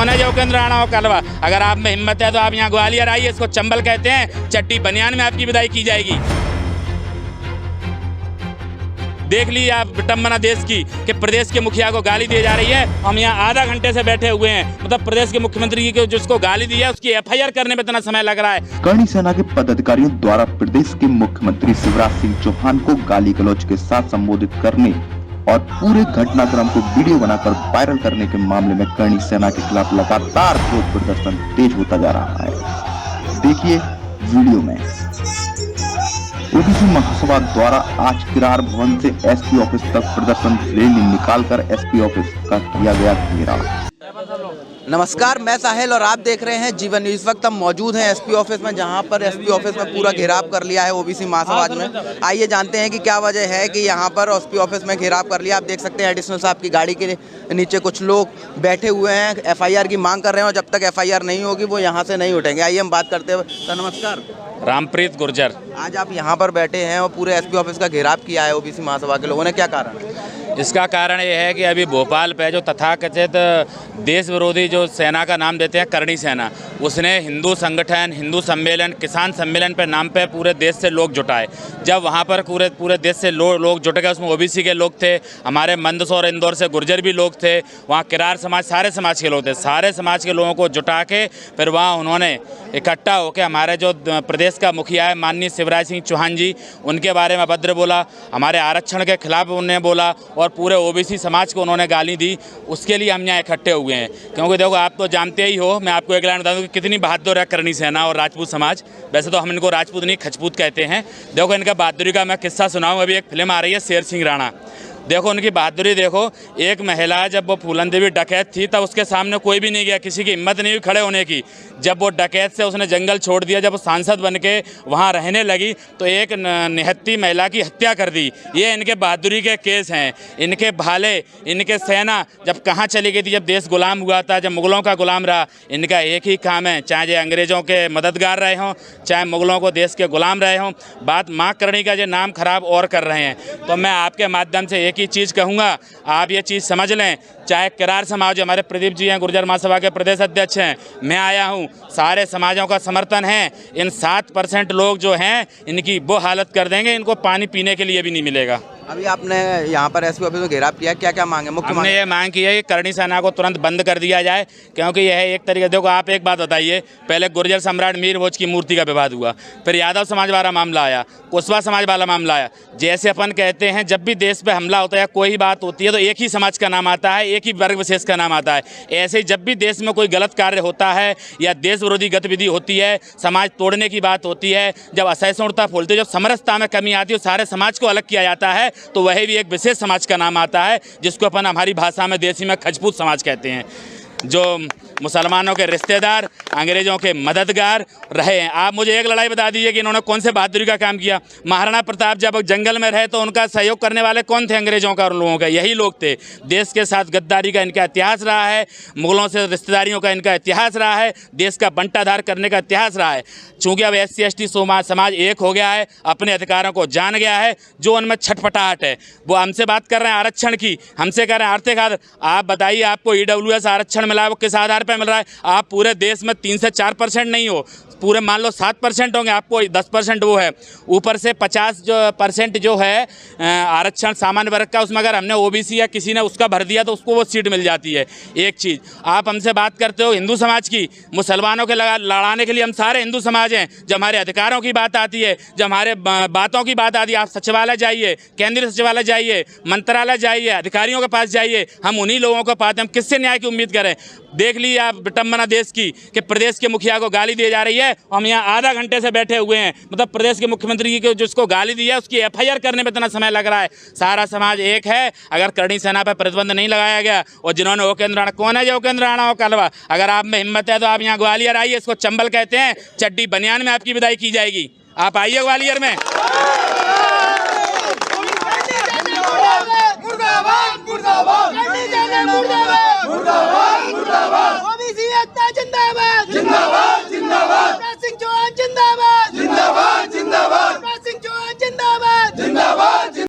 कौन है जो केंद्र राणा और कलवा? अगर आप में हिम्मत है तो आप यहाँ ग्वालियर आइए, इसको चंबल कहते हैं, चट्टी बनियान में आपकी विदाई की जाएगी। देख लीजिए आप विटंबना देश की कि प्रदेश के मुखिया को गाली दी जा रही है। हम यहाँ आधा घंटे से बैठे हुए हैं, मतलब प्रदेश के मुख्यमंत्री की जिसको गाली दी है उसकी FIR करने में इतना समय लग रहा है। करणी सेना के पदाधिकारियों द्वारा प्रदेश के मुख्यमंत्री शिवराज सिंह चौहान को गाली गलौज के साथ संबोधित करने और पूरे घटनाक्रम को वीडियो बनाकर वायरल करने के मामले में करणी सेना के खिलाफ लगातार विरोध प्रदर्शन तेज होता जा रहा है। देखिए वीडियो में। ओबीसी महासभा द्वारा आज किरार भवन से SP ऑफिस तक प्रदर्शन रैली निकालकर SP ऑफिस का किया गया घेराव। नमस्कार, मैं साहिल और आप देख रहे हैं जीवन न्यूज़। इस वक्त हम मौजूद हैं SP ऑफिस में, जहां पर SP ऑफिस में पूरा घेराव कर लिया है ओबीसी महासमाज में। आइए जानते हैं कि क्या वजह है कि यहां पर SP ऑफिस में घेराव कर लिया। आप देख सकते हैं एडिशनल साहब की गाड़ी के नीचे कुछ लोग बैठे हुए हैं, FIR की मांग कर रहे हैं और जब तक FIR नहीं होगी वो यहाँ से नहीं उठेंगे। आइए हम बात करते हैं। सर नमस्कार। रामप्रीत गुर्जर। आज आप यहाँ पर बैठे हैं और पूरे SP ऑफिस का घेराव किया है ओबीसी महासभा के लोगों ने, क्या कारण है? इसका कारण ये है कि अभी भोपाल पे जो तथाकथित देश विरोधी जो सेना का नाम देते हैं करणी सेना, उसने हिंदू संगठन, हिंदू सम्मेलन, किसान सम्मेलन पे नाम पे पूरे देश से लोग जुटाए। जब वहाँ पर पूरे देश से लोग जुट गए, उसमें ओबीसी के लोग थे, हमारे मंदसौर इंदौर से गुर्जर भी लोग थे, वहाँ किरार समाज, सारे समाज के लोग थे। सारे समाज के लोगों को जुटा के फिर वहाँ उन्होंने इकट्ठा होकर हमारे जो प्रदेश का मुखिया है माननीय शिवराज सिंह चौहान जी, उनके बारे में अभद्र बोला, हमारे आरक्षण के खिलाफ उन्होंने बोला और पूरे ओबीसी समाज को उन्होंने गाली दी। उसके लिए हम यहाँ इकट्ठे हुए हैं, क्योंकि देखो आप तो जानते ही हो, मैं आपको एक लाइन बता दूँ कि कितनी बहादुर है करणी सेना और राजपूत समाज। वैसे तो हम इनको राजपूत नहीं खजपूत कहते हैं। देखो इनका बहादुरी का मैं किस्सा सुनाऊँ। अभी एक फिल्म आ रही है शेर सिंह राणा, देखो उनकी बहादुरी देखो। एक महिला जब वो फूलन देवी डकैत थी तब उसके सामने कोई भी नहीं गया, किसी की हिम्मत नहीं हुई खड़े होने की। जब वो डकैत से उसने जंगल छोड़ दिया, जब वो सांसद बन के वहाँ रहने लगी तो एक निहत्ती महिला की हत्या कर दी। ये इनके बहादुरी के केस हैं। इनके भाले, इनके सेना जब कहाँ चली गई थी, जब देश गुलाम हुआ था, जब मुग़लों का गुलाम रहा, इनका एक ही काम है, चाहे ये अंग्रेज़ों के मददगार रहे हों, चाहे मुग़लों को देश के गुलाम रहे हों, बात माँ करणी का जो नाम खराब और कर रहे हैं। तो मैं आपके माध्यम से एक ही चीज़ कहूँगा, आप ये चीज़ समझ लें। चाहे किरार समाज, हमारे प्रदीप जी हैं, गुर्जर महासभा के प्रदेश अध्यक्ष हैं, मैं आया हूँ, सारे समाजों का समर्थन है। इन 7% लोग जो हैं इनकी वो हालत कर देंगे, इनको पानी पीने के लिए भी नहीं मिलेगा। अभी आपने यहाँ पर SP ऑफिस में घेराव किया, क्या क्या मांगे? हमने ये मांग की है कि करणी सेना को तुरंत बंद कर दिया जाए, क्योंकि यह एक तरीके, देखो आप एक बात बताइए, पहले गुर्जर सम्राट मीर भोज की मूर्ति का विवाद हुआ, फिर यादव समाज वाला मामला आया, कुशवा समाज वाला मामला आया। जैसे अपन कहते हैं जब भी देश पे हमला होता है, कोई बात होती है तो एक ही समाज का नाम आता है, एक ही वर्ग विशेष का नाम आता है। ऐसे ही जब भी देश में कोई गलत कार्य होता है या देश विरोधी गतिविधि होती है, समाज तोड़ने की बात होती है, जब असहिष्णुता फूलती है, जब समरसता में कमी आती है, सारे समाज को अलग किया जाता है, तो वह भी एक विशेष समाज का नाम आता है, जिसको अपन हमारी भाषा में देसी में खजपूत समाज कहते हैं, जो मुसलमानों के रिश्तेदार, अंग्रेज़ों के मददगार रहे हैं। आप मुझे एक लड़ाई बता दीजिए कि इन्होंने कौन से बहादुरी का काम किया। महाराणा प्रताप जब जंगल में रहे तो उनका सहयोग करने वाले कौन थे? अंग्रेज़ों का और लोगों का, यही लोग थे। देश के साथ गद्दारी का इनका इतिहास रहा है, मुग़लों से रिश्तेदारियों का इनका इतिहास रहा है, देश का बंटाधार करने का इतिहास रहा है। चूँकि अब SC ST समाज एक हो गया है, अपने अधिकारों को जान गया है, जो उनमें छटपटाहट है, वो हमसे बात कर रहे हैं आरक्षण की, हमसे कह रहे हैं आर्थिक आधार। आप बताइए, आपको EWS आरक्षण मिला है, वो किस आधार पर मिल रहा है? आप पूरे देश में 3 से 4% नहीं हो, पूरे मान लो 7% होंगे, आपको 10% वो है। ऊपर से 50% जो है आरक्षण सामान्य वर्ग का, उसमें अगर हमने OBC या किसी ने उसका भर दिया तो उसको वो सीट मिल जाती है। एक चीज़ आप हमसे बात करते हो हिंदू समाज की, मुसलमानों के लड़ाने के लिए हम सारे हिंदू समाज हैं। जब हमारे अधिकारों की बात आती है, जब हमारे बातों की बात आती है, आप सचिवालय जाइए, केंद्रीय सचिवालय जाइए, मंत्रालय जाइए, अधिकारियों के पास जाइए, हम उन्हीं लोगों को पाते हैं। हम किससे न्याय की उम्मीद करें? देख लीजिए आप विटंबना देश की कि प्रदेश के मुखिया को गाली दी जा रही है। हम यहाँ आधा घंटे से बैठे हुए हैं, मतलब प्रदेश के मुख्यमंत्री की जिसको गाली दी है उसकी FIR करने में इतना समय लग रहा है। सारा समाज एक है। अगर करणी सेना पर प्रतिबंध नहीं लगाया गया और जिन्होंने वो केंद्र राणा, कौन है जो केंद्र राणा और कलवा? अगर आप में हिम्मत है तो आप यहाँ ग्वालियर आइए, इसको चंबल कहते हैं, चट्टी बनियान में आपकी विदाई की जाएगी। आप आइए ग्वालियर में।